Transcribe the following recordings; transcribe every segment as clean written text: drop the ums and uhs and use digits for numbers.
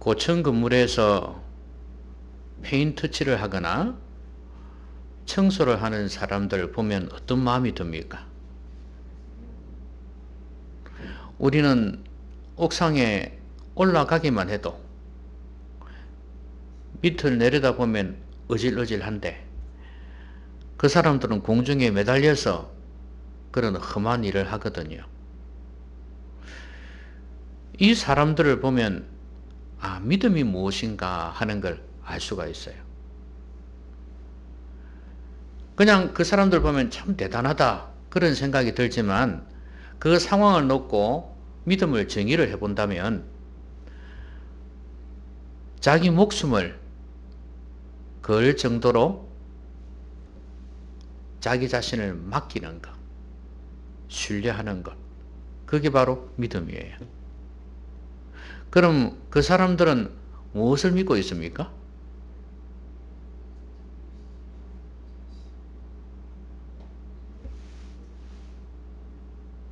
고층 건물에서 페인트 칠을 하거나 청소를 하는 사람들 보면 어떤 마음이 듭니까? 우리는 옥상에 올라가기만 해도 밑을 내려다보면 어질어질한데 그 사람들은 공중에 매달려서 그런 험한 일을 하거든요. 이 사람들을 보면 믿음이 무엇인가 하는 걸 알 수가 있어요. 그냥 그 사람들 보면 참 대단하다 그런 생각이 들지만 그 상황을 놓고 믿음을 정의를 해본다면 자기 목숨을 걸 정도로 자기 자신을 맡기는 것, 신뢰하는 것, 그게 바로 믿음이에요. 그럼 그 사람들은 무엇을 믿고 있습니까?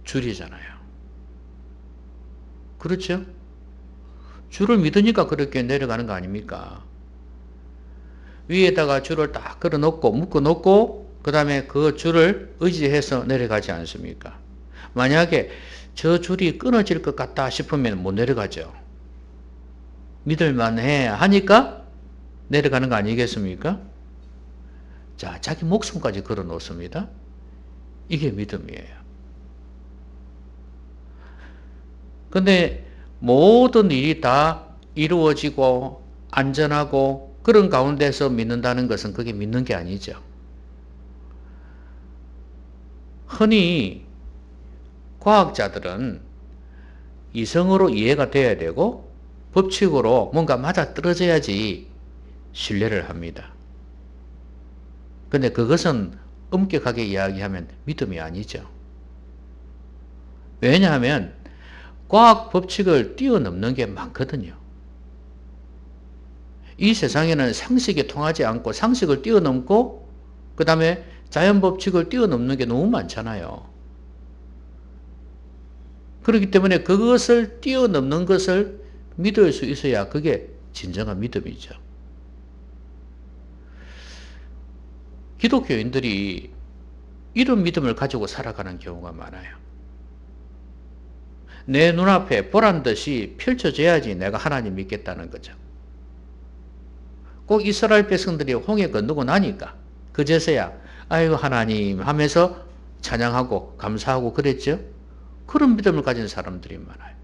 줄이잖아요. 그렇죠? 줄을 믿으니까 그렇게 내려가는 거 아닙니까? 위에다가 줄을 딱 걸어 놓고 묶어 놓고 그 다음에 그 줄을 의지해서 내려가지 않습니까? 만약에 저 줄이 끊어질 것 같다 싶으면 못 내려가죠. 믿을만해 하니까 내려가는 거 아니겠습니까? 자, 자기 목숨까지 걸어 놓습니다. 이게 믿음이에요. 근데 모든 일이 다 이루어지고 안전하고 그런 가운데서 믿는다는 것은 그게 믿는 게 아니죠. 흔히 과학자들은 이성으로 이해가 돼야 되고 법칙으로 뭔가 맞아떨어져야지 신뢰를 합니다. 근데 그것은 엄격하게 이야기하면 믿음이 아니죠. 왜냐하면 과학 법칙을 뛰어넘는 게 많거든요. 이 세상에는 상식이 통하지 않고 상식을 뛰어넘고 그 다음에 자연 법칙을 뛰어넘는 게 너무 많잖아요. 그렇기 때문에 그것을 뛰어넘는 것을 믿을 수 있어야 그게 진정한 믿음이죠. 기독교인들이 이런 믿음을 가지고 살아가는 경우가 많아요. 내 눈앞에 보란 듯이 펼쳐져야지 내가 하나님 믿겠다는 거죠. 꼭 이스라엘 백성들이 홍해 건너고 나니까 그제서야 아이고 하나님 하면서 찬양하고 감사하고 그랬죠. 그런 믿음을 가진 사람들이 많아요.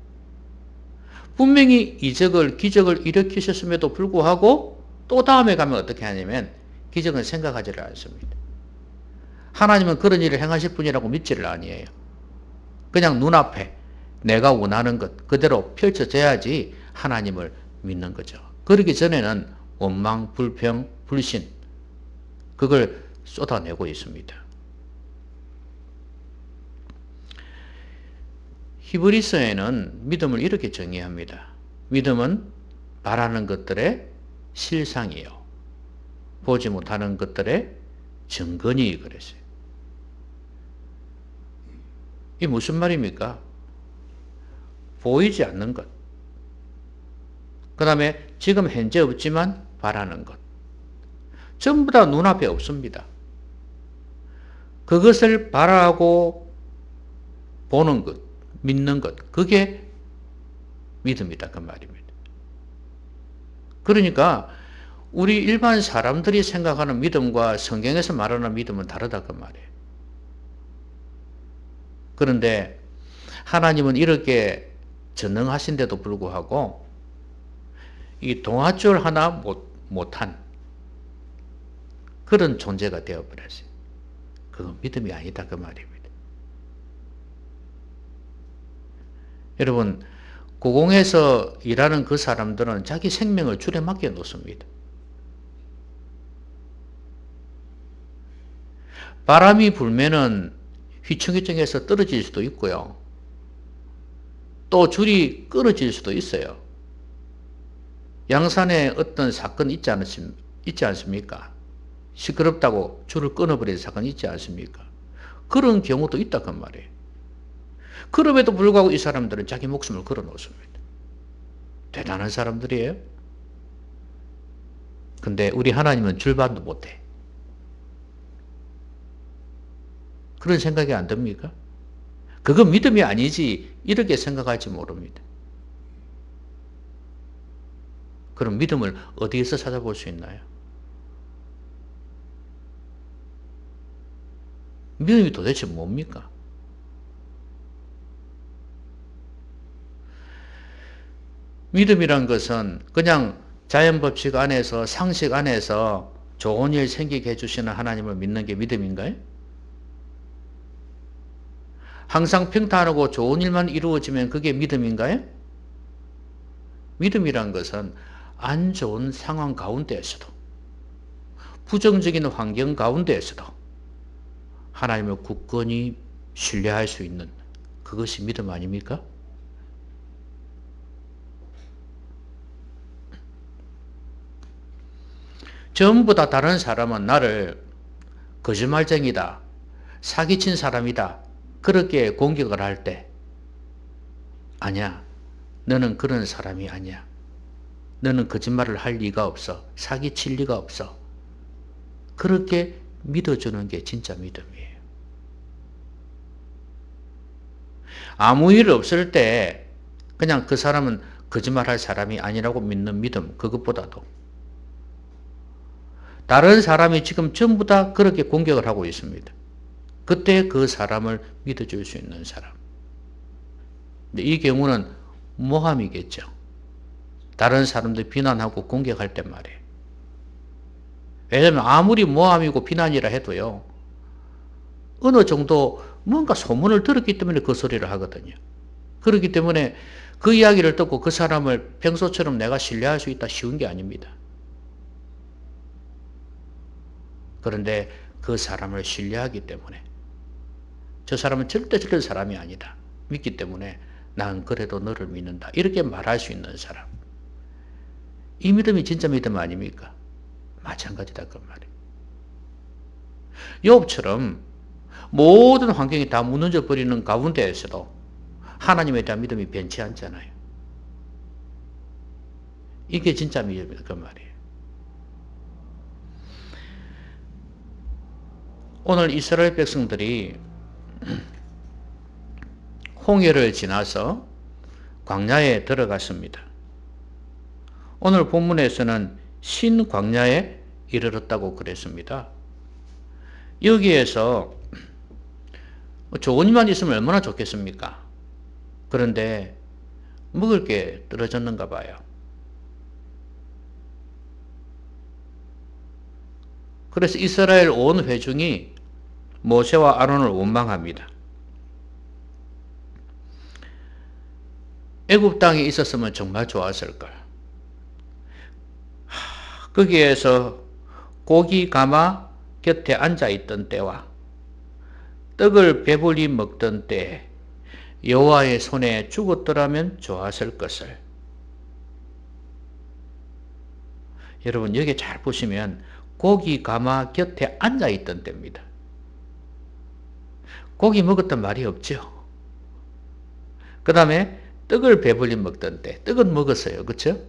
분명히 이적을 기적을 일으키셨음에도 불구하고 또 다음에 가면 어떻게 하냐면 기적은 생각하지를 않습니다. 하나님은 그런 일을 행하실 분이라고 믿지를 아니에요. 그냥 눈앞에 내가 원하는 것 그대로 펼쳐져야지 하나님을 믿는 거죠. 그러기 전에는 원망, 불평, 불신 그걸 쏟아내고 있습니다. 히브리서에는 믿음을 이렇게 정의합니다. 믿음은 바라는 것들의 실상이요. 보지 못하는 것들의 증거니 그랬어요. 이게 무슨 말입니까? 보이지 않는 것. 그 다음에 지금 현재 없지만 바라는 것. 전부 다 눈앞에 없습니다. 그것을 바라고 보는 것, 믿는 것, 그게 믿음이다 그 말입니다. 그러니까 우리 일반 사람들이 생각하는 믿음과 성경에서 말하는 믿음은 다르다 그 말이에요. 그런데 하나님은 이렇게 전능하신데도 불구하고 이 동아줄 하나 못한 그런 존재가 되어버렸어요. 그건 믿음이 아니다 그 말입니다. 여러분 고공에서 일하는 그 사람들은 자기 생명을 줄에 맡겨 놓습니다. 바람이 불면은 휘청휘청해서 떨어질 수도 있고요. 또 줄이 끊어질 수도 있어요. 양산에 어떤 사건 있지 않습니까? 시끄럽다고 줄을 끊어버린 사건이 있지 않습니까? 그런 경우도 있다 그 말이에요. 그럼에도 불구하고 이 사람들은 자기 목숨을 걸어 놓습니다. 대단한 사람들이에요. 근데 우리 하나님은 줄반도 못해. 그런 생각이 안 듭니까? 그건 믿음이 아니지 이렇게 생각할지 모릅니다. 그럼 믿음을 어디에서 찾아볼 수 있나요? 믿음이 도대체 뭡니까? 믿음이란 것은 그냥 자연법칙 안에서 상식 안에서 좋은 일 생기게 해주시는 하나님을 믿는 게 믿음인가요? 항상 평탄하고 좋은 일만 이루어지면 그게 믿음인가요? 믿음이란 것은 안 좋은 상황 가운데에서도 부정적인 환경 가운데에서도 하나님을 굳건히 신뢰할 수 있는 그것이 믿음 아닙니까? 전부 다 다른 사람은 나를 거짓말쟁이다, 사기친 사람이다 그렇게 공격을 할 때 아니야, 너는 그런 사람이 아니야. 너는 거짓말을 할 리가 없어. 사기칠 리가 없어. 그렇게 믿어주는 게 진짜 믿음이에요. 아무 일 없을 때 그냥 그 사람은 거짓말할 사람이 아니라고 믿는 믿음, 그것보다도 다른 사람이 지금 전부 다 그렇게 공격을 하고 있습니다. 그때 그 사람을 믿어줄 수 있는 사람. 근데 이 경우는 모함이겠죠. 다른 사람들 비난하고 공격할 때 말이에요. 왜냐하면 아무리 모함이고 비난이라 해도요. 어느 정도 뭔가 소문을 들었기 때문에 그 소리를 하거든요. 그렇기 때문에 그 이야기를 듣고 그 사람을 평소처럼 내가 신뢰할 수 있다 쉬운 게 아닙니다. 그런데 그 사람을 신뢰하기 때문에 저 사람은 절대 저런 사람이 아니다. 믿기 때문에 난 그래도 너를 믿는다. 이렇게 말할 수 있는 사람. 이 믿음이 진짜 믿음 아닙니까? 마찬가지다 그 말이에요. 욥처럼 모든 환경이 다 무너져 버리는 가운데에서도 하나님에 대한 믿음이 변치 않잖아요. 이게 진짜 믿음이다 그 말이에요. 오늘 이스라엘 백성들이 홍해를 지나서 광야에 들어갔습니다. 오늘 본문에서는 신광야에 이르렀다고 그랬습니다. 여기에서 좋은 일만 있으면 얼마나 좋겠습니까? 그런데 먹을 게 떨어졌는가 봐요. 그래서 이스라엘 온 회중이 모세와 아론을 원망합니다. 애굽 땅에 있었으면 정말 좋았을걸. 거기에서 고기 가마 곁에 앉아있던 때와 떡을 배불리 먹던 때에 여호와의 손에 죽었더라면 좋았을 것을. 여러분 여기 잘 보시면 고기 가마 곁에 앉아있던 때입니다. 고기 먹었던 말이 없죠. 그 다음에 떡을 배불리 먹던 때, 떡은 먹었어요. 그렇죠?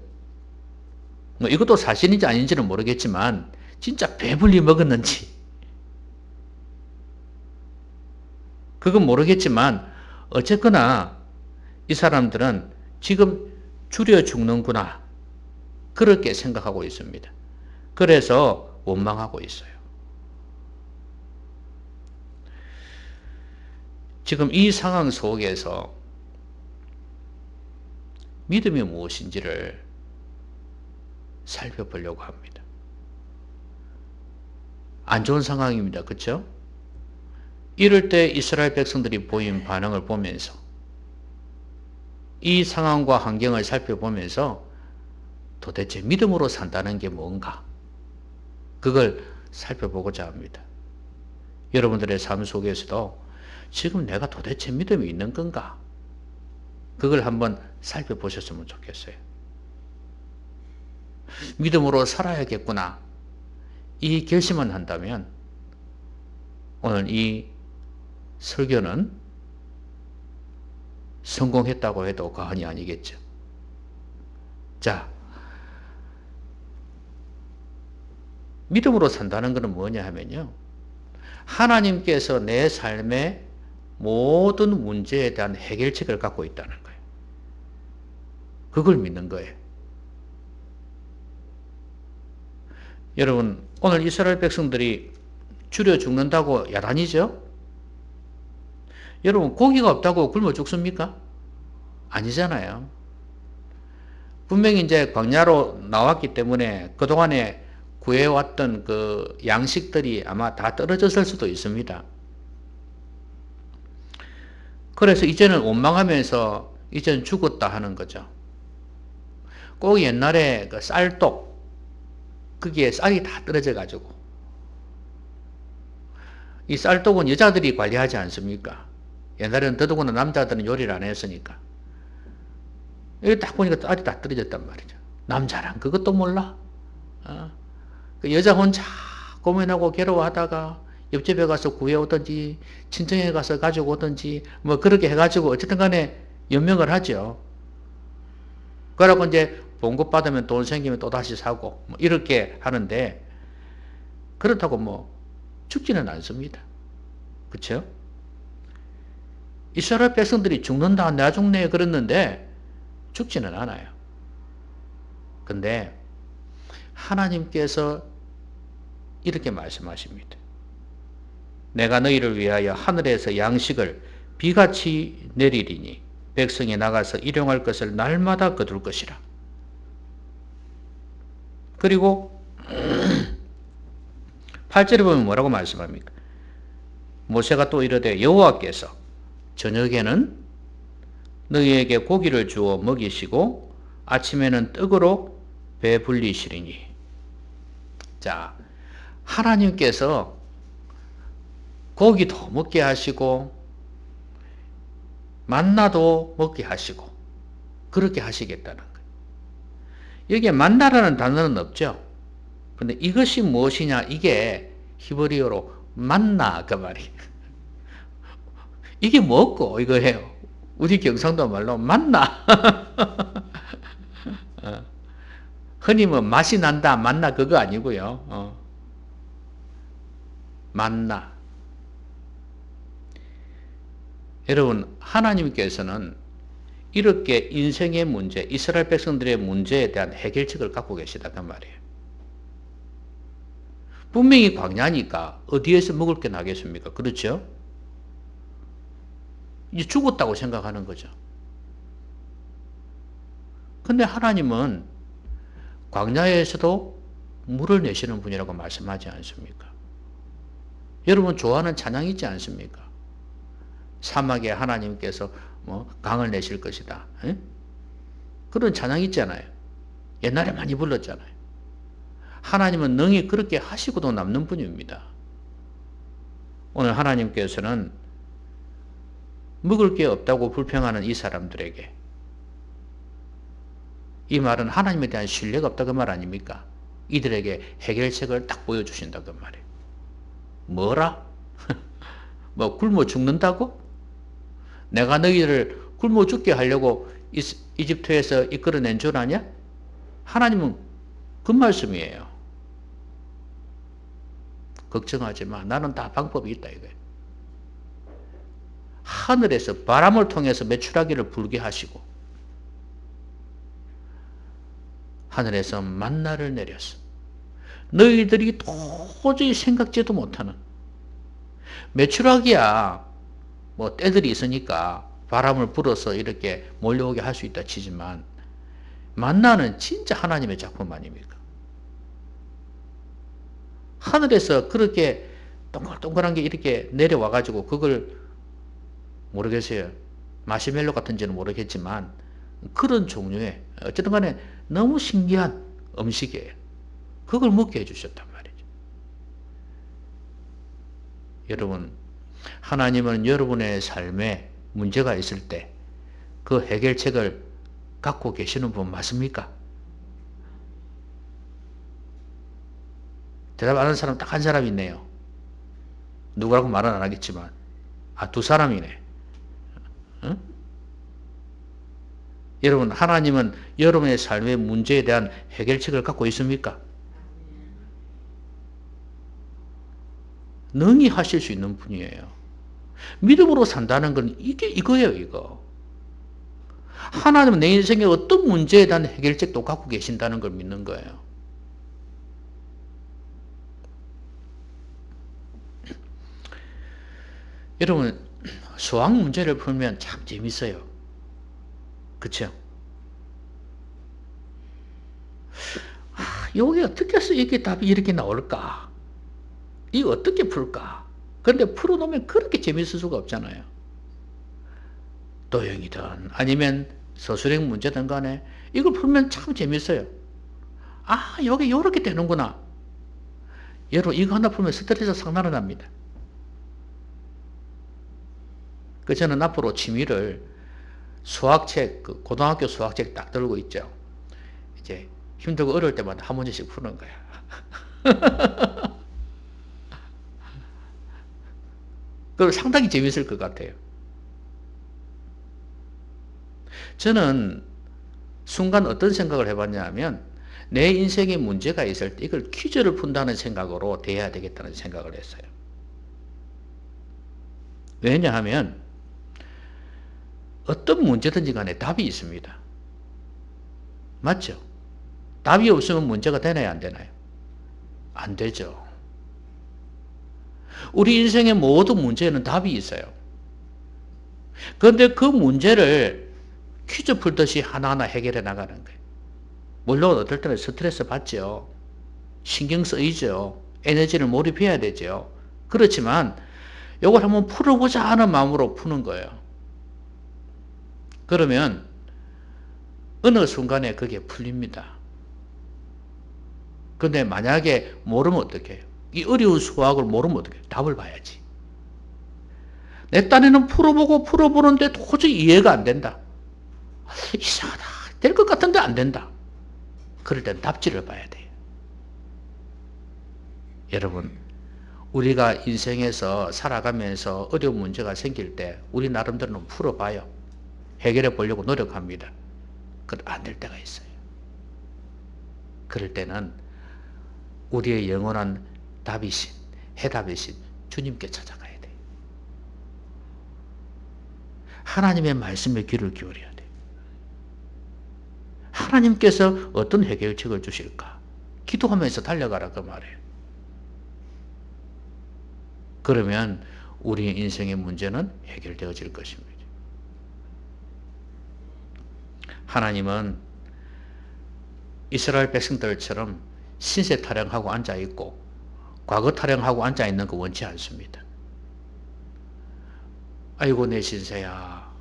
이것도 사실인지 아닌지는 모르겠지만 진짜 배불리 먹었는지 그건 모르겠지만 어쨌거나 이 사람들은 지금 줄여 죽는구나 그렇게 생각하고 있습니다. 그래서 원망하고 있어요. 지금 이 상황 속에서 믿음이 무엇인지를 살펴보려고 합니다. 안 좋은 상황입니다. 그렇죠? 이럴 때 이스라엘 백성들이 보인 반응을 보면서 이 상황과 환경을 살펴보면서 도대체 믿음으로 산다는 게 뭔가 그걸 살펴보고자 합니다. 여러분들의 삶 속에서도 지금 내가 도대체 믿음이 있는 건가? 그걸 한번 살펴보셨으면 좋겠어요. 믿음으로 살아야겠구나. 이 결심을 한다면 오늘 이 설교는 성공했다고 해도 과언이 아니겠죠. 자, 믿음으로 산다는 것은 뭐냐 하면요. 하나님께서 내 삶의 모든 문제에 대한 해결책을 갖고 있다는 거예요. 그걸 믿는 거예요. 여러분, 오늘 이스라엘 백성들이 줄여 죽는다고 야단이죠? 여러분, 고기가 없다고 굶어 죽습니까? 아니잖아요. 분명히 이제 광야로 나왔기 때문에 그동안에 구해왔던 그 양식들이 아마 다 떨어졌을 수도 있습니다. 그래서 이제는 원망하면서 이제는 죽었다 하는 거죠. 꼭 옛날에 그 쌀독, 거기에 쌀이 다 떨어져 가지고 이 쌀독은 여자들이 관리하지 않습니까? 옛날에는 더더구나 남자들은 요리를 안 했으니까. 여기 딱 보니까 쌀이 다 떨어졌단 말이죠. 남자란 그것도 몰라? 그 여자 혼자 고민하고 괴로워하다가 옆집에 가서 구해오든지 친정에 가서 가지고 오든지 뭐 그렇게 해가지고 어쨌든 간에 연명을 하죠. 그러고 이제 봉급 받으면 돈 생기면 또 다시 사고 뭐 이렇게 하는데 그렇다고 뭐 죽지는 않습니다. 그렇죠? 이스라엘 백성들이 죽는다 나 죽네 그랬는데 죽지는 않아요. 근데 하나님께서 이렇게 말씀하십니다. 내가 너희를 위하여 하늘에서 양식을 비같이 내리리니 백성이 나가서 일용할 것을 날마다 거둘 것이라. 그리고 8절에 보면 뭐라고 말씀합니까? 모세가 또 이르되 여호와께서 저녁에는 너희에게 고기를 주어 먹이시고 아침에는 떡으로 배불리시리니. 자, 하나님께서 고기도 먹게 하시고 만나도 먹게 하시고 그렇게 하시겠다는 거예요. 여기에 만나라는 단어는 없죠. 근데 이것이 무엇이냐? 이게 히브리어로 만나 그 말이에요. 이게 뭐고 이거예요. 우리 경상도 말로 만나. 흔히 뭐 맛이 난다 만나 그거 아니고요. 만나. 여러분, 하나님께서는 이렇게 인생의 문제, 이스라엘 백성들의 문제에 대한 해결책을 갖고 계시다는 말이에요. 분명히 광야니까 어디에서 먹을 게 나겠습니까? 그렇죠? 이제 죽었다고 생각하는 거죠. 근데 하나님은 광야에서도 물을 내시는 분이라고 말씀하지 않습니까? 여러분 좋아하는 찬양 있지 않습니까? 사막에 하나님께서 뭐 강을 내실 것이다. 에? 그런 찬양 있잖아요. 옛날에 많이 불렀잖아요. 하나님은 능히 그렇게 하시고도 남는 분입니다. 오늘 하나님께서는 먹을 게 없다고 불평하는 이 사람들에게 이 말은 하나님에 대한 신뢰가 없다 그 말 아닙니까? 이들에게 해결책을 딱 보여주신다 그 말이에요. 뭐라? 뭐 굶어 죽는다고? 내가 너희를 굶어 죽게 하려고 이집트에서 이끌어낸 줄 아냐? 하나님은 그 말씀이에요. 걱정하지 마. 나는 다 방법이 있다 이거예요. 하늘에서 바람을 통해서 메추라기를 불게 하시고 하늘에서 만나를 내렸어. 너희들이 도저히 생각지도 못하는 메추라기야 뭐 때들이 있으니까 바람을 불어서 이렇게 몰려오게 할 수 있다 치지만 만나는 진짜 하나님의 작품 아닙니까? 하늘에서 그렇게 동글동글한 게 이렇게 내려와 가지고 그걸 모르겠어요. 마시멜로 같은지는 모르겠지만 그런 종류의 어쨌든 간에 너무 신기한 음식이에요. 그걸 먹게 해주셨단 말이죠. 여러분, 하나님은 여러분의 삶에 문제가 있을 때 그 해결책을 갖고 계시는 분 맞습니까? 대답 안 하는 사람 딱 한 사람 있네요. 누구라고 말은 안 하겠지만 두 사람이네. 응? 여러분, 하나님은 여러분의 삶의 문제에 대한 해결책을 갖고 있습니까? 능히 하실 수 있는 분이에요. 믿음으로 산다는 건 이거예요, 이거. 하나님은 내 인생의 어떤 문제에 대한 해결책도 갖고 계신다는 걸 믿는 거예요. 여러분, 수학 문제를 풀면 참 재밌어요. 그쵸? 여기 어떻게 해서 이게 답이 이렇게 나올까? 이거 어떻게 풀까? 근데 풀어놓으면 그렇게 재밌을 수가 없잖아요. 도형이든 아니면 서술형 문제든 간에 이걸 풀면 참 재밌어요. 여기 이렇게 되는구나. 여러분, 이거 하나 풀면 스트레스 상당히 납니다. 저는 앞으로 취미를 수학책, 고등학교 수학책 딱 들고 있죠. 이제 힘들고 어려울 때마다 한 문제씩 푸는 거야. 그럼 상당히 재밌을 것 같아요. 저는 순간 어떤 생각을 해봤냐 하면 내 인생에 문제가 있을 때 이걸 퀴즈를 푼다는 생각으로 대해야 되겠다는 생각을 했어요. 왜냐하면 어떤 문제든지 간에 답이 있습니다. 맞죠? 답이 없으면 문제가 되나요, 안 되나요? 안 되죠. 우리 인생의 모든 문제에는 답이 있어요. 그런데 그 문제를 퀴즈 풀듯이 하나하나 해결해 나가는 거예요. 물론 어떨 때는 스트레스 받죠. 신경 쓰이죠. 에너지를 몰입해야 되죠. 그렇지만 이걸 한번 풀어보자 하는 마음으로 푸는 거예요. 그러면 어느 순간에 그게 풀립니다. 근데 만약에 모르면 어떻게 해요? 이 어려운 수학을 모르면 어떻게 해요? 답을 봐야지. 내 딴에는 풀어보는데 도저히 이해가 안 된다. 이상하다. 될 것 같은데 안 된다. 그럴 땐 답지를 봐야 돼요. 여러분, 우리가 인생에서 살아가면서 어려운 문제가 생길 때 우리 나름대로는 풀어봐요. 해결해 보려고 노력합니다. 그런데 안 될 때가 있어요. 그럴 때는 우리의 영원한 답이신, 해답이신 주님께 찾아가야 돼요. 하나님의 말씀에 귀를 기울여야 돼요. 하나님께서 어떤 해결책을 주실까? 기도하면서 달려가라 그 말이에요. 그러면 우리의 인생의 문제는 해결되어질 것입니다. 하나님은 이스라엘 백성들처럼 신세 타령하고 앉아있고 과거 타령하고 앉아있는 거 원치 않습니다. 아이고 내 신세야.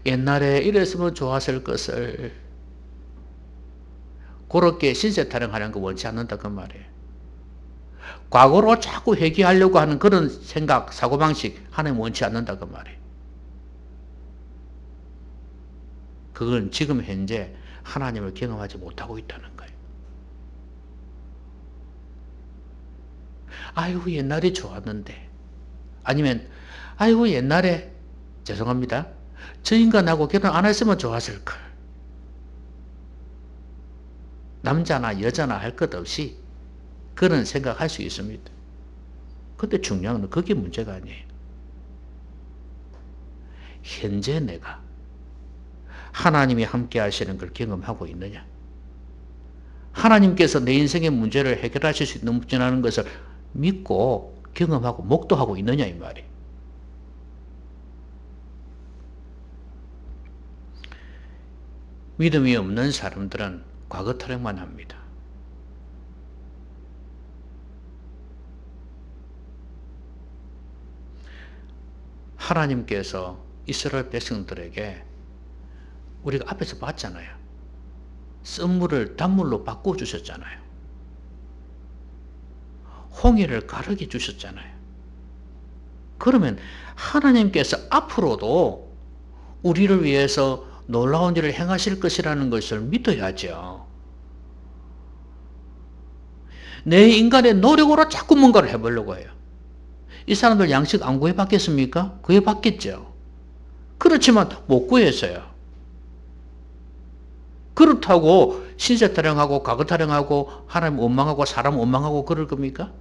옛날에 이랬으면 좋았을 것을. 그렇게 신세 타령하는 거 원치 않는다 그 말이에요. 과거로 자꾸 회귀하려고 하는 그런 생각, 사고방식 하나님 원치 않는다 그 말이에요. 그건 지금 현재 하나님을 경험하지 못하고 있다는 거예요. 아이고 옛날이 좋았는데, 아니면 아이고 옛날에 죄송합니다. 저 인간하고 결혼 안 했으면 좋았을걸. 남자나 여자나 할 것 없이 그런 생각할 수 있습니다. 근데 중요한 건 그게 문제가 아니에요. 현재 내가 하나님이 함께 하시는 걸 경험하고 있느냐? 하나님께서 내 인생의 문제를 해결하실 수 있는 분이라는 것을 믿고 경험하고 목도하고 있느냐 이 말이에요. 믿음이 없는 사람들은 과거 타령만 합니다. 하나님께서 이스라엘 백성들에게 우리가 앞에서 봤잖아요. 쓴물을 단물로 바꿔주셨잖아요. 홍해를 가르게 주셨잖아요. 그러면 하나님께서 앞으로도 우리를 위해서 놀라운 일을 행하실 것이라는 것을 믿어야죠. 내 인간의 노력으로 자꾸 뭔가를 해보려고 해요. 이 사람들 양식 안 구해봤겠습니까? 구해봤겠죠. 그렇지만 못 구했어요. 그렇다고 신세 타령하고 과거 타령하고 하나님 원망하고 사람 원망하고 그럴 겁니까?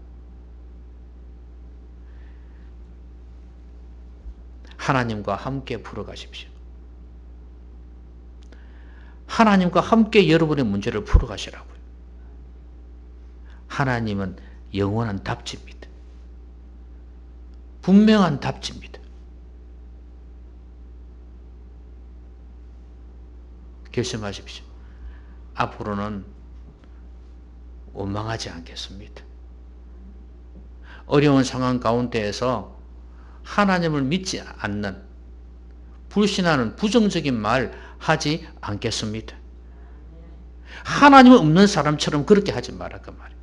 하나님과 함께 풀어가십시오. 하나님과 함께 여러분의 문제를 풀어가시라고요. 하나님은 영원한 답지입니다. 분명한 답지입니다. 결심하십시오. 앞으로는 원망하지 않겠습니다. 어려운 상황 가운데에서 하나님을 믿지 않는, 불신하는 부정적인 말 하지 않겠습니다. 하나님은 없는 사람처럼 그렇게 하지 말라 그 말이에요.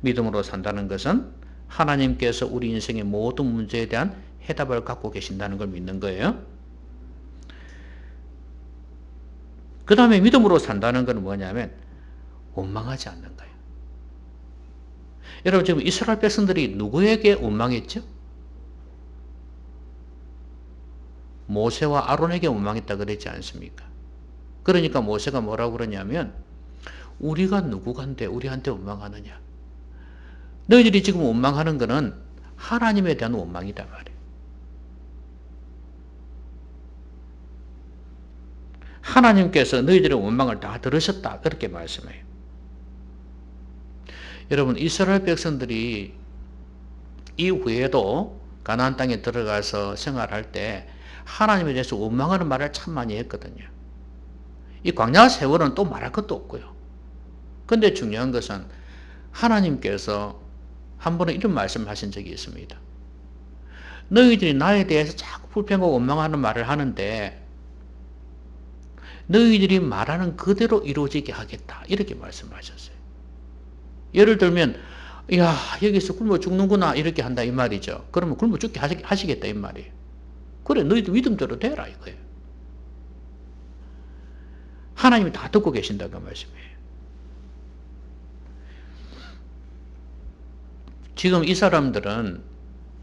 믿음으로 산다는 것은 하나님께서 우리 인생의 모든 문제에 대한 해답을 갖고 계신다는 걸 믿는 거예요. 그 다음에 믿음으로 산다는 건 뭐냐면 원망하지 않는 거예요. 여러분 지금 이스라엘 백성들이 누구에게 원망했죠? 모세와 아론에게 원망했다 그랬지 않습니까? 그러니까 모세가 뭐라고 그러냐면 우리가 누구간데 우리한테 원망하느냐. 너희들이 지금 원망하는 것은 하나님에 대한 원망이다 말이에요. 하나님께서 너희들의 원망을 다 들으셨다 그렇게 말씀해요. 여러분 이스라엘 백성들이 이후에도 가나안 땅에 들어가서 생활할 때 하나님에 대해서 원망하는 말을 참 많이 했거든요. 이 광야 세월은 또 말할 것도 없고요. 근데 중요한 것은 하나님께서 한 번은 이런 말씀을 하신 적이 있습니다. 너희들이 나에 대해서 자꾸 불평과 원망하는 말을 하는데 너희들이 말하는 그대로 이루어지게 하겠다. 이렇게 말씀하셨어요. 예를 들면 야 여기서 굶어 죽는구나 이렇게 한다 이 말이죠. 그러면 굶어 죽게 하시겠다 이 말이에요. 그래 너희들 믿음대로 되라 이거예요. 하나님이 다 듣고 계신다고 말씀이에요. 지금 이 사람들은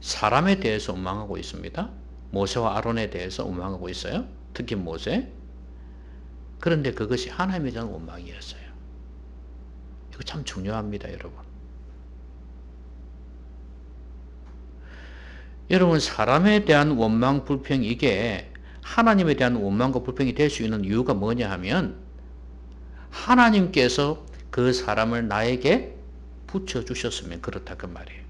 사람에 대해서 원망하고 있습니다. 모세와 아론에 대해서 원망하고 있어요. 특히 모세. 그런데 그것이 하나님에 대한 원망이었어요. 이거 참 중요합니다, 여러분. 여러분, 사람에 대한 원망, 불평, 이게 하나님에 대한 원망과 불평이 될 수 있는 이유가 뭐냐 하면 하나님께서 그 사람을 나에게 붙여주셨으면 그렇다 그 말이에요.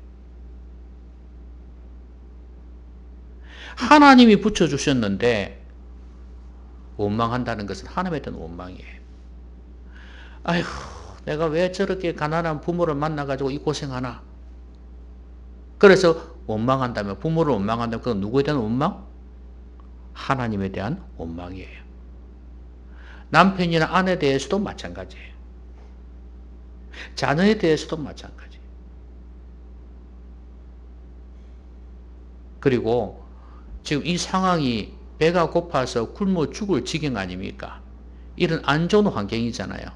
하나님이 붙여주셨는데 원망한다는 것은 하나님에 대한 원망이에요. 아휴, 내가 왜 저렇게 가난한 부모를 만나가지고 이 고생하나? 그래서 원망한다면, 부모를 원망한다면 그건 누구에 대한 원망? 하나님에 대한 원망이에요. 남편이나 아내에 대해서도 마찬가지예요. 자녀에 대해서도 마찬가지예요. 그리고 지금 이 상황이 배가 고파서 굶어 죽을 지경 아닙니까? 이런 안 좋은 환경이잖아요.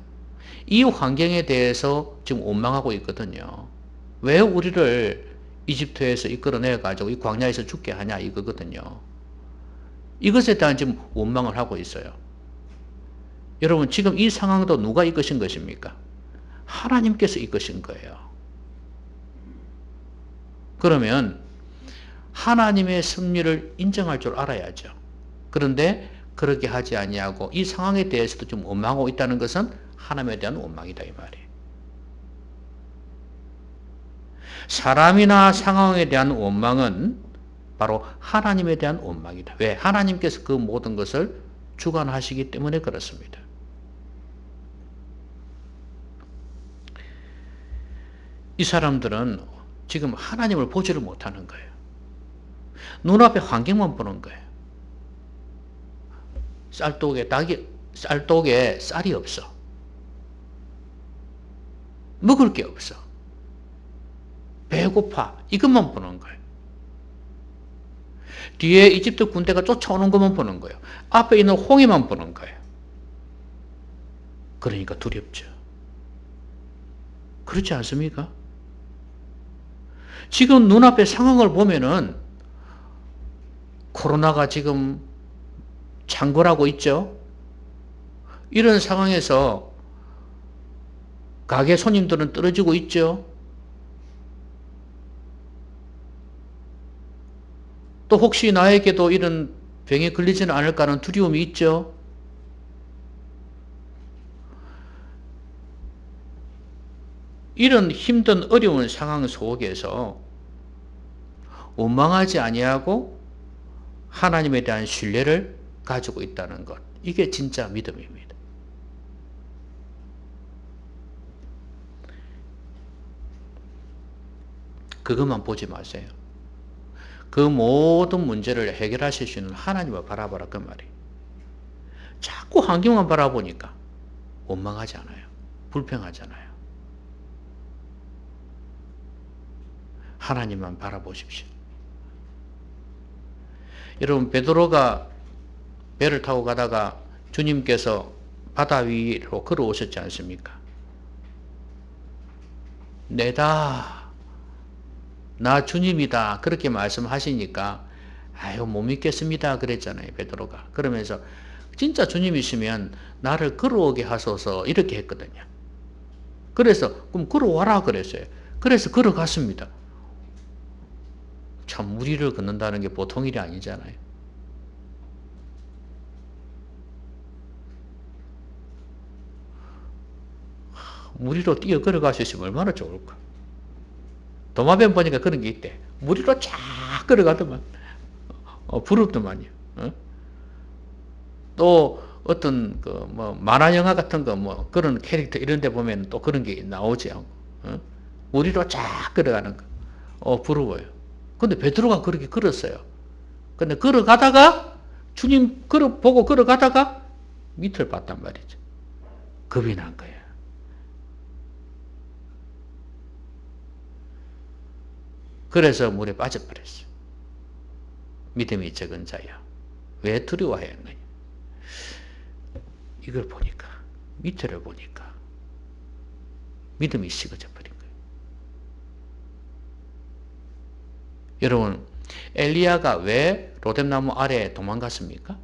이 환경에 대해서 지금 원망하고 있거든요. 왜 우리를 이집트에서 이끌어내가지고 이 광야에서 죽게 하냐 이거거든요. 이것에 대한 지금 원망을 하고 있어요. 여러분 지금 이 상황도 누가 이끄신 것입니까? 하나님께서 이끄신 거예요. 그러면 하나님의 섭리를 인정할 줄 알아야죠. 그런데 그렇게 하지 아니하고 이 상황에 대해서도 좀 원망하고 있다는 것은 하나님에 대한 원망이다 이 말이에요. 사람이나 상황에 대한 원망은 바로 하나님에 대한 원망이다. 왜? 하나님께서 그 모든 것을 주관하시기 때문에 그렇습니다. 이 사람들은 지금 하나님을 보지를 못하는 거예요. 눈앞에 환경만 보는 거예요. 쌀독에 쌀이 없어. 먹을 게 없어. 배고파. 이것만 보는 거예요. 뒤에 이집트 군대가 쫓아오는 것만 보는 거예요. 앞에 있는 홍해만 보는 거예요. 그러니까 두렵죠. 그렇지 않습니까? 지금 눈앞의 상황을 보면은 코로나가 지금 창궐하고 있죠. 이런 상황에서 가게 손님들은 떨어지고 있죠. 또 혹시 나에게도 이런 병에 걸리지는 않을까 하는 두려움이 있죠. 이런 힘든 어려운 상황 속에서 원망하지 아니하고 하나님에 대한 신뢰를 가지고 있다는 것. 이게 진짜 믿음입니다. 그것만 보지 마세요. 그 모든 문제를 해결하실 수 있는 하나님을 바라보라 그 말이에요. 자꾸 환경만 바라보니까 원망하지 않아요. 불평하잖아요. 하나님만 바라보십시오. 여러분, 베드로가 배를 타고 가다가 주님께서 바다 위로 걸어오셨지 않습니까? 내다, 나 주님이다, 그렇게 말씀하시니까 아유 못 믿겠습니다 그랬잖아요, 베드로가. 그러면서 진짜 주님이시면 나를 걸어오게 하소서 이렇게 했거든요. 그래서 그럼 걸어와라 그랬어요. 그래서 걸어갔습니다. 참 무리를 걷는다는 게 보통 일이 아니잖아요. 무리로 뛰어 걸어갈 수 있으면 얼마나 좋을까. 도마뱀 보니까 그런 게 있대. 무리로 쫙 걸어가더만. 부럽더만요. 또 어떤 만화 영화 같은 거 그런 캐릭터 이런 데 보면 또 그런 게 나오지 않고. 무리로 쫙 걸어가는 거. 부러워요. 근데 베드로가 그렇게 걸었어요. 근데 걸어가다가 주님 보고 걸어가다가 밑을 봤단 말이죠. 겁이 난 거예요. 그래서 물에 빠져버렸어요. 믿음이 적은 자야. 왜 두려워해야 하느냐. 이걸 보니까, 밑을 보니까 믿음이 식어져 버린 거예요. 여러분, 엘리야가 왜 로뎀나무 아래에 도망갔습니까?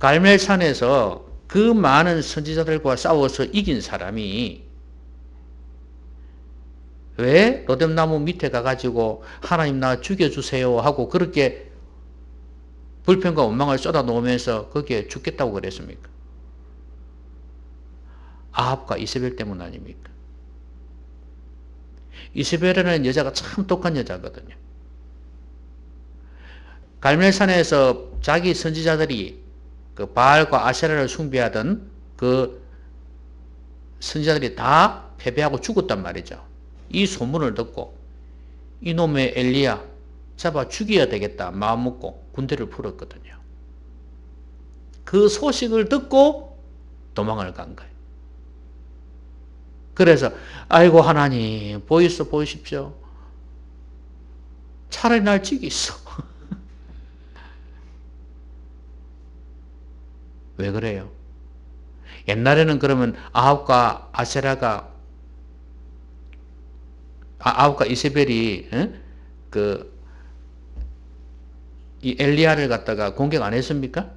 갈멜산에서 그 많은 선지자들과 싸워서 이긴 사람이 왜 로뎀나무 밑에 가가지고 하나님 나 죽여주세요 하고 그렇게 불평과 원망을 쏟아놓으면서 거기에 죽겠다고 그랬습니까? 아합과 이세벨 때문 아닙니까? 이세벨이라는 여자가 참 똑똑한 여자거든요. 갈멜산에서 자기 선지자들이 그 바알과 아세라를 숭배하던 그 선지자들이 다 패배하고 죽었단 말이죠. 이 소문을 듣고 이놈의 엘리야 잡아 죽여야 되겠다 마음 먹고 군대를 풀었거든요. 그 소식을 듣고 도망을 간 거예요. 그래서 아이고 하나님 보이십시오. 차라리 날 죽이소. 왜 그래요? 옛날에는 그러면 아합과 이세벨이 이 엘리야를 갖다가 공격 안 했습니까?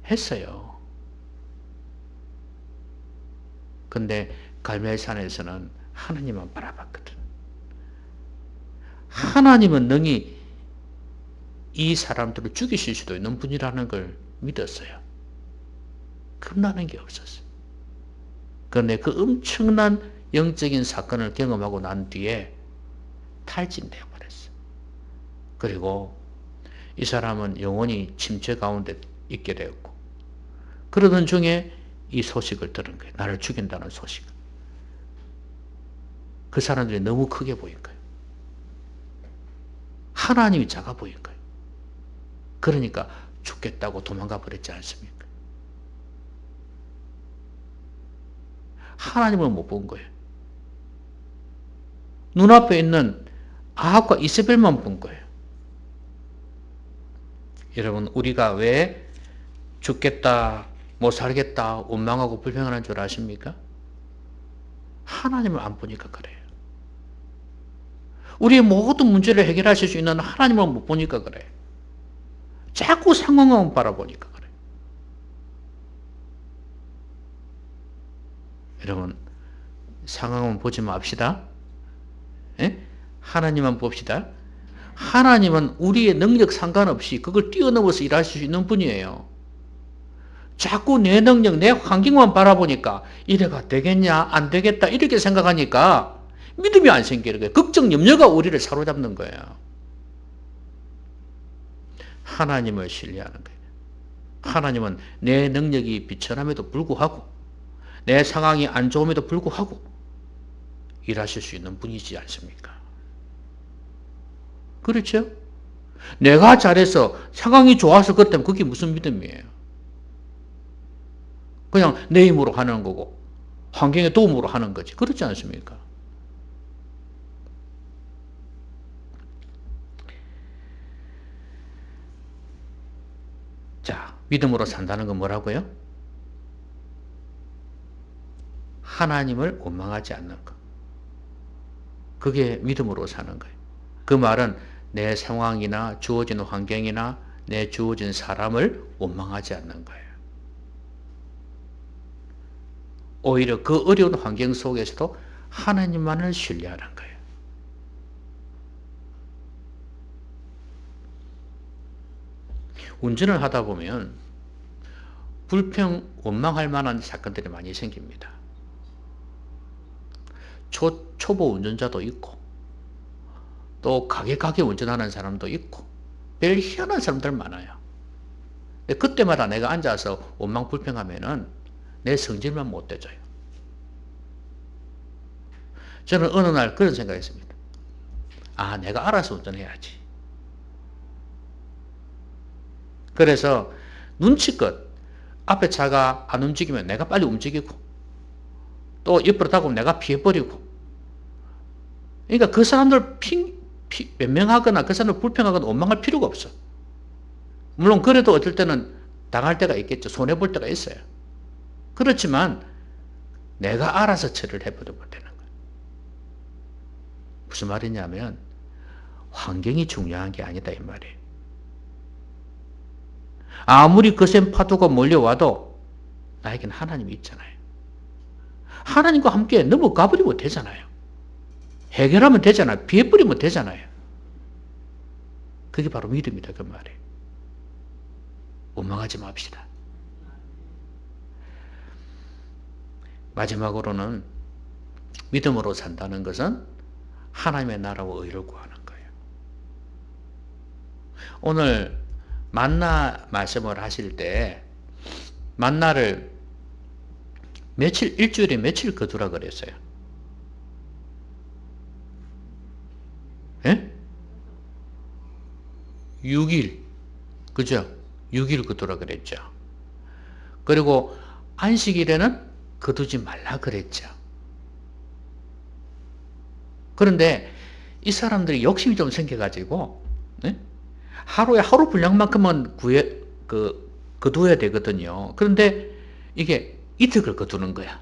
했어요. 근데 갈멜산에서는 하나님만 바라봤거든. 하나님은 능히 이 사람들을 죽이실 수도 있는 분이라는 걸 믿었어요. 겁나는 게 없었어요. 그런데 그 엄청난 영적인 사건을 경험하고 난 뒤에 탈진되어 버렸어요. 그리고 이 사람은 영원히 침체 가운데 있게 되었고, 그러던 중에 이 소식을 들은 거예요. 나를 죽인다는 소식. 그 사람들이 너무 크게 보인 거예요. 하나님이 작아 보인 거예요. 그러니까 죽겠다고 도망가 버렸지 않습니까? 하나님을 못 본 거예요. 눈앞에 있는 아합과 이세벨만 본 거예요. 여러분, 우리가 왜 죽겠다, 못 살겠다, 원망하고 불평하는 줄 아십니까? 하나님을 안 보니까 그래요. 우리의 모든 문제를 해결하실 수 있는 하나님을 못 보니까 그래요. 자꾸 상황만 바라보니까 그래요. 여러분, 상황만 보지 맙시다. 예? 하나님만 봅시다. 하나님은 우리의 능력 상관없이 그걸 뛰어넘어서 일하실 수 있는 분이에요. 자꾸 내 능력, 내 환경만 바라보니까 이래가 되겠냐, 안 되겠다 이렇게 생각하니까 믿음이 안 생기는 거예요. 걱정, 염려가 우리를 사로잡는 거예요. 하나님을 신뢰하는 거예요. 하나님은 내 능력이 비천함에도 불구하고 내 상황이 안 좋음에도 불구하고 일하실 수 있는 분이지 않습니까? 그렇죠? 내가 잘해서 상황이 좋아서 그렇다면 그게 무슨 믿음이에요? 그냥 내 힘으로 하는 거고 환경의 도움으로 하는 거지. 그렇지 않습니까? 자, 믿음으로 산다는 건 뭐라고요? 하나님을 원망하지 않는 것. 그게 믿음으로 사는 거예요. 그 말은 내 상황이나 주어진 환경이나 내 주어진 사람을 원망하지 않는 거예요. 오히려 그 어려운 환경 속에서도 하나님만을 신뢰하는 거예요. 운전을 하다 보면 불평, 원망할 만한 사건들이 많이 생깁니다. 초보 운전자도 있고 또 가게 운전하는 사람도 있고 별 희한한 사람들 많아요. 그때마다 내가 앉아서 원망 불평하면은 내 성질만 못 되져요. 저는 어느 날 그런 생각했습니다. 아, 내가 알아서 운전해야지. 그래서 눈치껏 앞에 차가 안 움직이면 내가 빨리 움직이고 또 옆으로 다가오면 내가 피해버리고, 그러니까 그 사람들 변명하거나 그 사람들 불평하거나 원망할 필요가 없어. 물론 그래도 어떨 때는 당할 때가 있겠죠. 손해볼 때가 있어요. 그렇지만 내가 알아서 처리를 해버리면 되는 거예요. 무슨 말이냐면 환경이 중요한 게 아니다 이 말이에요. 아무리 거센 파도가 몰려와도 나에게는 하나님이 있잖아요. 하나님과 함께 넘어가 버리면 되잖아요. 해결하면 되잖아요. 피해버리면 되잖아요. 그게 바로 믿음이다 그 말이에요. 원망하지 맙시다. 마지막으로는 믿음으로 산다는 것은 하나님의 나라와 의를 구하는 거예요. 오늘 만나 말씀을 하실 때 만나를 일주일에 며칠 거두라 그랬어요? 예? 6일. 그죠? 6일 거두라 그랬죠. 그리고 안식일에는 거두지 말라 그랬죠. 그런데 이 사람들이 욕심이 좀 생겨가지고, 네? 하루에 하루 분량만큼만 거두어야 되거든요. 그런데 이게 이틀 거두는 거야.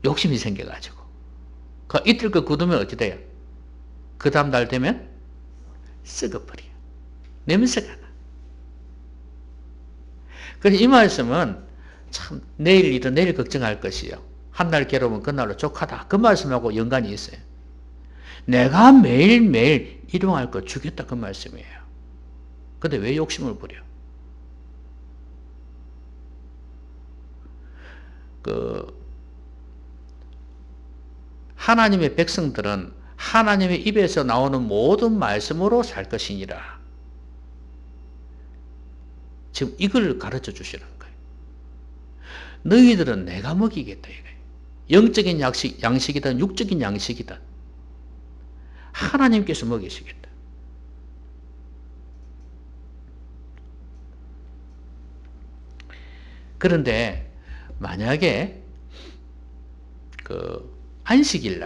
욕심이 생겨가지고. 그 이틀 거두면 어찌 돼요? 그 다음 날 되면 썩어버려. 냄새가 나. 그래서 이 말씀은 참 내일 일은 내일 걱정할 것이요. 한 날 괴로우면 그날로 족하다. 그 말씀하고 연관이 있어요. 내가 매일매일 일용할 것 주겠다 그 말씀이에요. 근데 왜 욕심을 부려? 하나님의 백성들은 하나님의 입에서 나오는 모든 말씀으로 살 것이니라. 지금 이걸 가르쳐 주시는 거예요. 너희들은 내가 먹이겠다 이거예요. 영적인 양식이든 육적인 양식이든 하나님께서 먹이시겠다. 그런데 만약에 안식일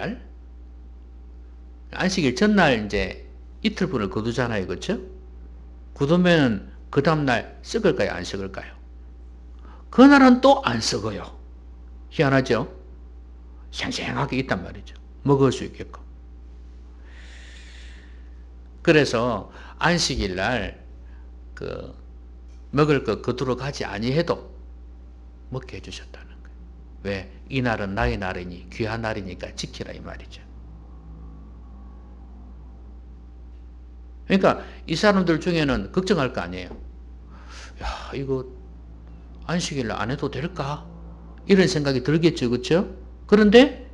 전날 이제 이틀분을 거두잖아요. 그렇죠? 거두면 그 다음날 썩을까요? 안 썩을까요? 그날은 또 안 썩어요. 희한하죠? 생생하게 있단 말이죠. 먹을 수 있게끔. 그래서 안식일 날 먹을 것 거두러 가지 아니해도 먹게 해주셨다는 거예요. 왜? 이 날은 나의 날이니 귀한 날이니까 지키라 이 말이죠. 그러니까 이 사람들 중에는 걱정할 거 아니에요. 야, 이거 안식일 안 해도 될까? 이런 생각이 들겠죠, 그렇죠? 그런데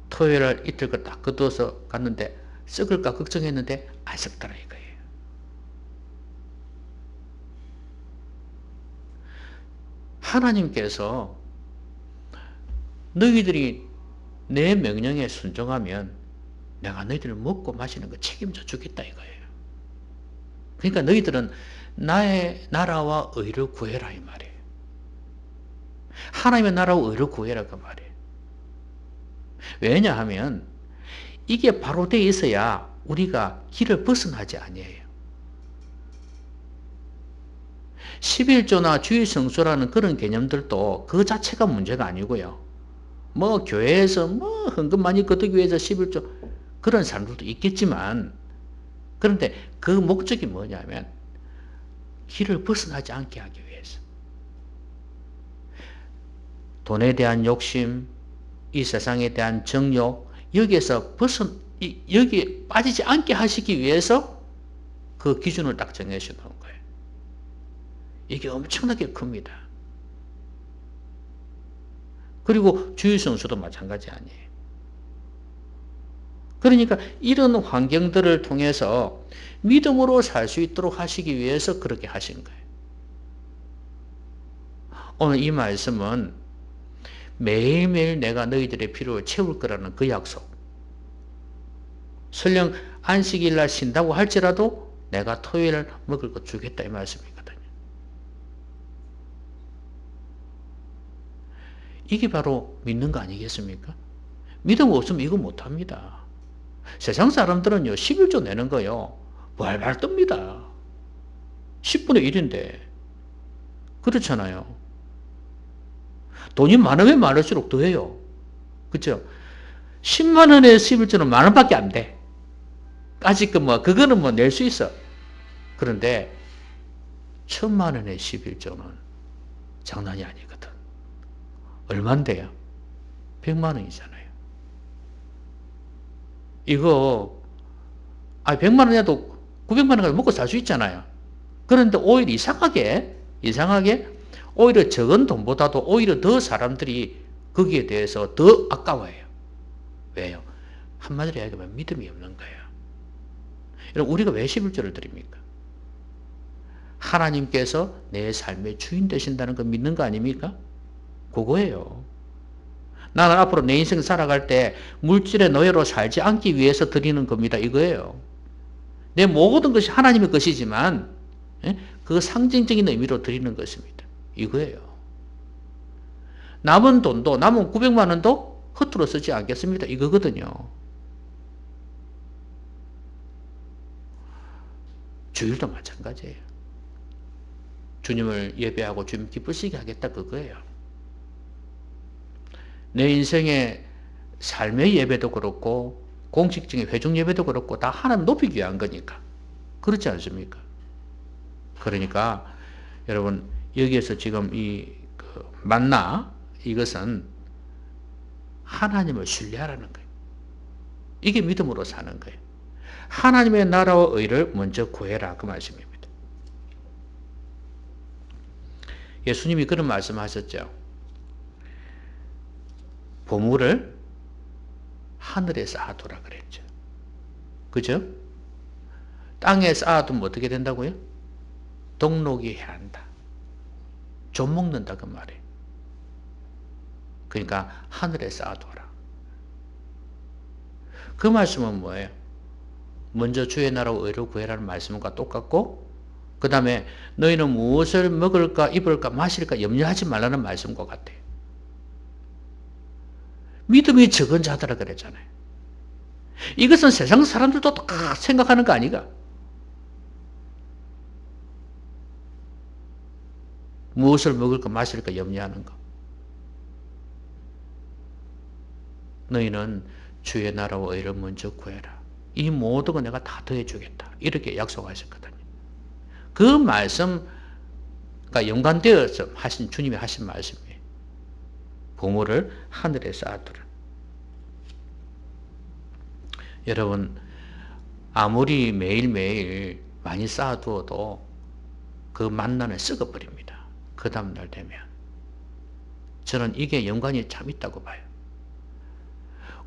토요일 이틀 거 딱 거두어서 갔는데 썩을까 걱정했는데 안 썩더라 이거예요. 하나님께서 너희들이 내 명령에 순종하면 내가 너희들을 먹고 마시는 거 책임져 주겠다 이거예요. 그러니까 너희들은 나의 나라와 의를 구해라 이 말이에요. 하나님의 나라와 의를 구해라 그 말이에요. 왜냐하면 이게 바로 돼 있어야 우리가 길을 벗어나지 아니에요. 11조나 주일성수라는 그런 개념들도 그 자체가 문제가 아니고요. 뭐 교회에서 뭐 헌금 많이 거두기 위해서 11조 그런 사람들도 있겠지만 그런데 그 목적이 뭐냐면 길을 벗어나지 않게 하기 위해서 돈에 대한 욕심, 이 세상에 대한 정욕 여기에서 여기에 빠지지 않게 하시기 위해서 그 기준을 딱 정해서 놓은 거예요. 이게 엄청나게 큽니다. 그리고 주일성수도 마찬가지 아니에요. 그러니까 이런 환경들을 통해서 믿음으로 살 수 있도록 하시기 위해서 그렇게 하신 거예요. 오늘 이 말씀은 매일매일 내가 너희들의 필요를 채울 거라는 그 약속. 설령 안식일날 쉰다고 할지라도 내가 토요일 먹을 거 주겠다 이 말씀이거든요. 이게 바로 믿는 거 아니겠습니까? 믿음 없으면 이거 못합니다. 세상 사람들은요 11조 내는 거요 발발 뜹니다. 10분의 1인데 그렇잖아요. 돈이 많으면 많을수록 더해요. 그렇죠? 10만 원에 11조는 만 원밖에 안 돼. 아직 그거는 낼 수 있어. 그런데 1000만 원에 11조는 장난이 아니거든. 얼만데요? 100만 원이잖아요. 이거 100만 원이라도 900만 원 가지고 먹고 살 수 있잖아요. 그런데 오히려 이상하게 오히려 적은 돈보다도 오히려 더 사람들이 거기에 대해서 더 아까워해요. 왜요? 한마디로 얘기하면 믿음이 없는 거예요. 여러분 우리가 왜 11조를 드립니까? 하나님께서 내 삶의 주인 되신다는 거 믿는 거 아닙니까? 그거예요. 나는 앞으로 내 인생 살아갈 때 물질의 노예로 살지 않기 위해서 드리는 겁니다. 이거예요. 내 모든 것이 하나님의 것이지만 그 상징적인 의미로 드리는 것입니다. 이거예요. 남은 돈도 남은 900만 원도 허투루 쓰지 않겠습니다. 이거거든요. 주일도 마찬가지예요. 주님을 예배하고 주님 기쁘시게 하겠다 그거예요. 내 인생의 삶의 예배도 그렇고 공식적인 회중 예배도 그렇고 다 하나님 높이기 위한 거니까. 그렇지 않습니까? 그러니까 여러분 여기에서 지금 만나 이것은 하나님을 신뢰하라는 거예요. 이게 믿음으로 사는 거예요. 하나님의 나라와 의를 먼저 구해라 그 말씀입니다. 예수님이 그런 말씀하셨죠. 보물을 하늘에 쌓아두라 그랬죠. 그죠? 땅에 쌓아두면 어떻게 된다고요? 동록이 해한다. 좀 먹는다 그 말이에요. 그러니까 하늘에 쌓아둬라. 그 말씀은 뭐예요? 먼저 주의 나라와 의를 구해라는 말씀과 똑같고 그 다음에 너희는 무엇을 먹을까 입을까 마실까 염려하지 말라는 말씀과 같아요. 믿음이 적은 자들아 그랬잖아요. 이것은 세상 사람들도 다 생각하는 거 아니가? 무엇을 먹을까 마실까 염려하는 거. 너희는 주의 나라와 의를 먼저 구해라. 이 모든 거 내가 다 더해주겠다. 이렇게 약속하셨거든요. 그 말씀과 연관되어서 하신 주님이 하신 말씀이에요. 보물을 하늘에 쌓아두라. 여러분, 아무리 매일매일 많이 쌓아두어도 그 만나는 썩어버립니다. 그 다음날 되면. 저는 이게 연관이 참 있다고 봐요.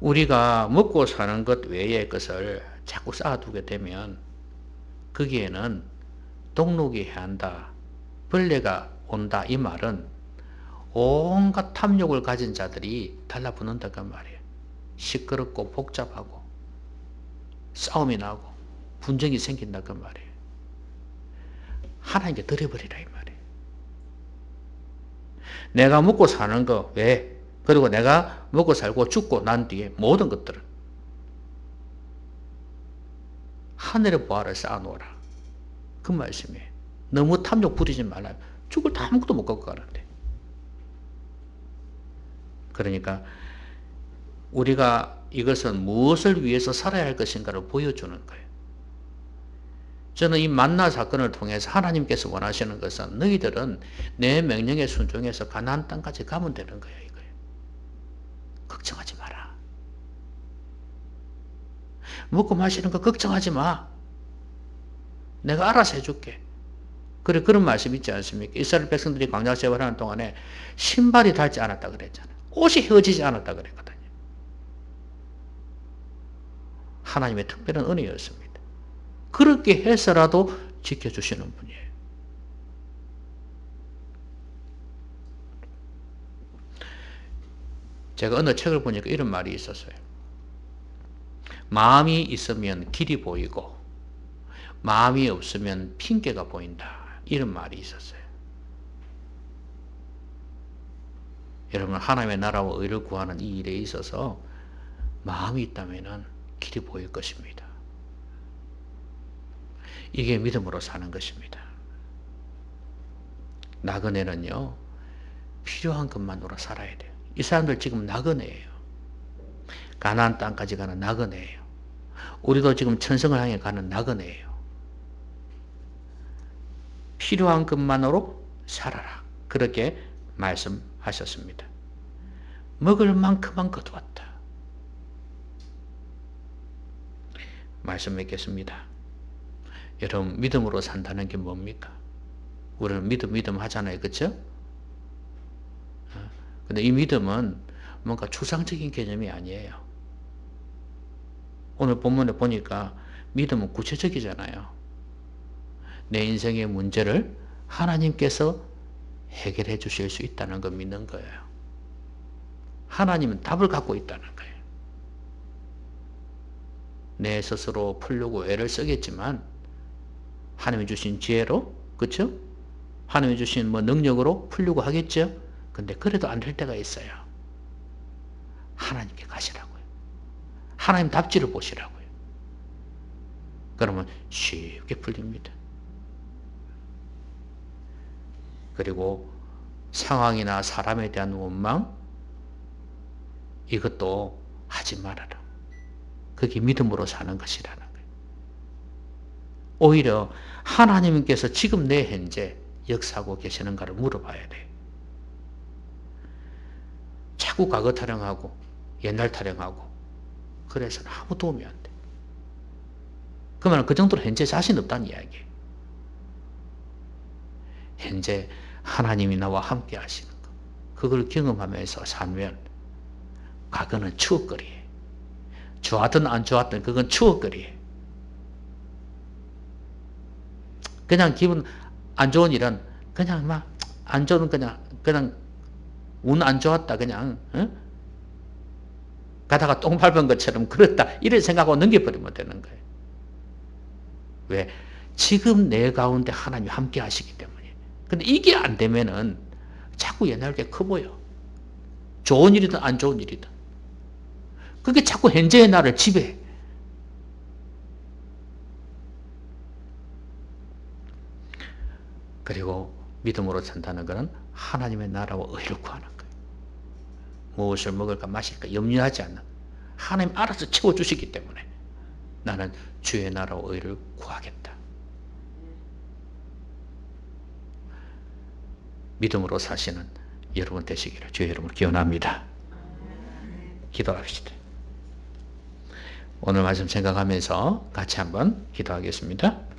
우리가 먹고 사는 것 외의 것을 자꾸 쌓아두게 되면 거기에는 동록이 해야 한다, 벌레가 온다, 이 말은 온갖 탐욕을 가진 자들이 달라붙는다고 말이에요. 시끄럽고 복잡하고 싸움이 나고 분쟁이 생긴다고 말이에요. 하나님께 드려버리라 이 말이에요. 내가 먹고 사는 거 왜? 그리고 내가 먹고 살고 죽고 난 뒤에 모든 것들은 하늘의 보화를 쌓아놓아라. 그 말씀이에요. 너무 탐욕 부리지 말라. 죽을 다 아무것도 못 갖고 가는데. 그러니까 우리가 이것은 무엇을 위해서 살아야 할 것인가를 보여주는 거예요. 저는 이 만나 사건을 통해서 하나님께서 원하시는 것은 너희들은 내 명령에 순종해서 가나안 땅까지 가면 되는 거야 이거예요. 걱정하지 마라. 먹고 마시는 거 걱정하지 마. 내가 알아서 해줄게. 그래, 그런 말씀 있지 않습니까? 이스라엘 백성들이 광야 생활하는 동안에 신발이 닳지 않았다 그랬잖아요. 옷이 휘어지지 않았다 그랬거든요. 하나님의 특별한 은혜였습니다. 그렇게 해서라도 지켜주시는 분이에요. 제가 어느 책을 보니까 이런 말이 있었어요. 마음이 있으면 길이 보이고 마음이 없으면 핑계가 보인다. 이런 말이 있었어요. 여러분, 하나님의 나라와 의를 구하는 이 일에 있어서 마음이 있다면 길이 보일 것입니다. 이게 믿음으로 사는 것입니다. 나그네는요, 필요한 것만으로 살아야 돼요. 이 사람들 지금 나그네예요. 가나안 땅까지 가는 나그네예요. 우리도 지금 천성을 향해 가는 나그네예요. 필요한 것만으로 살아라. 그렇게 말씀하셨습니다. 먹을 만큼만 거두었다. 말씀 맺겠습니다. 여러분, 믿음으로 산다는 게 뭡니까? 우리는 믿음 하잖아요. 그렇죠? 근데 이 믿음은 뭔가 추상적인 개념이 아니에요. 오늘 본문에 보니까 믿음은 구체적이잖아요. 내 인생의 문제를 하나님께서 해결해 주실 수 있다는 걸 믿는 거예요. 하나님은 답을 갖고 있다는 거예요. 내 스스로 풀려고 애를 쓰겠지만 하나님이 주신 지혜로, 그렇죠? 하나님이 주신 능력으로 풀려고 하겠죠? 근데 그래도 안 될 때가 있어요. 하나님께 가시라고요. 하나님 답지를 보시라고요. 그러면 쉽게 풀립니다. 그리고 상황이나 사람에 대한 원망, 이것도 하지 말아라. 그게 믿음으로 사는 것이라는 거예요. 오히려 하나님께서 지금 내 현재 역사하고 계시는가를 물어봐야 돼요. 자꾸 과거 타령하고 옛날 타령하고 그래서는 아무 도움이 안 돼. 그러면 그 정도로 현재 자신 없다는 이야기예요. 현재 하나님이 나와 함께 하시는 것, 그걸 경험하면서 살면 과거는 추억거리예요. 좋았든 안 좋았든 그건 추억거리예요. 그냥 기분 안 좋은 일은 그냥 막 안 좋은 그냥 운 안 좋았다 그냥 가다가 똥 밟은 것처럼 그렇다 이래 생각하고 넘겨버리면 되는 거예요. 왜? 지금 내 가운데 하나님이 함께 하시기 때문에. 근데 이게 안 되면은 자꾸 옛날 게 커 보여. 좋은 일이든 안 좋은 일이든. 그게 자꾸 현재의 나를 지배해. 그리고 믿음으로 산다는 것은 하나님의 나라와 의를 구하는 거예요. 무엇을 먹을까 마실까 염려하지 않는. 하나님 알아서 채워주시기 때문에. 나는 주의 나라와 의를 구하겠다. 믿음으로 사시는 여러분 되시기를 주의 이름으로 기원합니다. 기도합시다. 오늘 말씀 생각하면서 같이 한번 기도하겠습니다.